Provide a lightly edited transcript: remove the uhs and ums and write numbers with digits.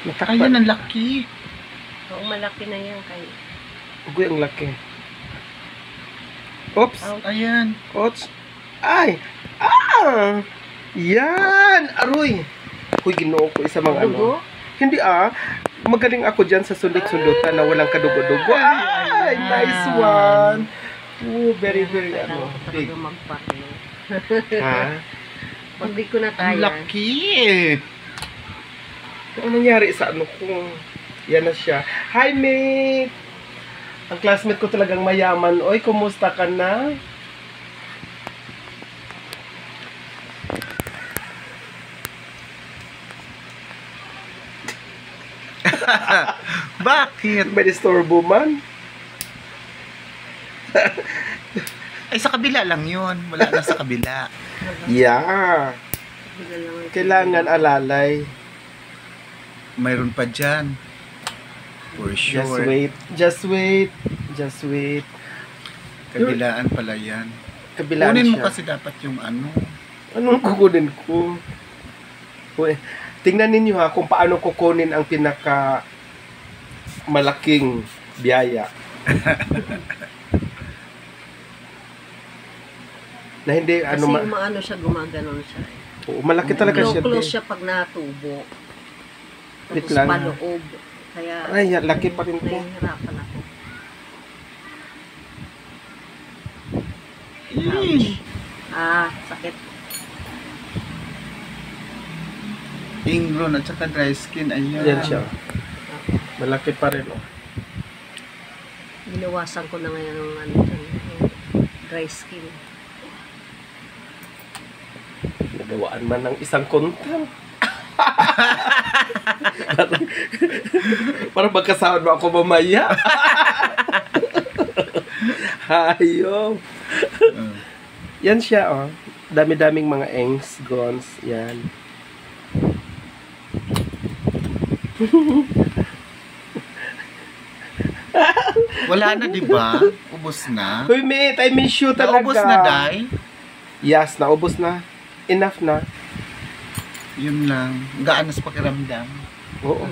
Ayan, ang laki. Oo, malaki na yan kay. Ugoy, ang laki. Oops. Ayan. Oops. Ay! Ah! Yan! Aroy! Huy, ginoo ko isa mga Dugo? Hindi magaling ako dyan sa sundot-sundutan na walang kadugo-dugo. Ay! Nice one! Oh, very, very, big. Ha? Pag di ko na Ang kaya. laki. Ano nangyari sa ano ko? Yan na siya. Hi, mate! Ang classmate ko talagang mayaman. Oy, kumusta ka na? Bakit? May disturbo man? Ay, sa kabila lang yun. Wala na sa kabila. Yeah. Kailangan alalay. Mayroon pa dyan. For sure. Just wait. Just wait. Just wait. Kabilaan pala yan. Kabilaan Kunin mo siya. kasi dapat yung ano. Anong kukunin ko? Uy, tingnan ninyo ha kung paano kukunin ang pinaka malaking biyaya. Na hindi Kasi ano maano siya, gumaganon siya. Oo, malaki talaga siya. Close siya pag natubo. Wait Tapos lang. paloob. Kaya, Ay, laki pa rin po. nahihirapan ako. Sakit. Ingrown at saka dry skin. Ayan. Yan siya. Malaki pa rin. Oh. Ginawasan ko na ngayon ng yung dry skin. Nagawaan man ng isang kontan. Para magkasahod mo ako mamaya. Hayop. Yan siya, oh. Dami-daming mga engs, gons. Yan. Wala na, di ba? Ubos na. Uy, mate, I miss you talaga. Naubos na, Day? Yes, naubos na. Enough na. Yun lang. Gaan na sa pakiramdam. Oo.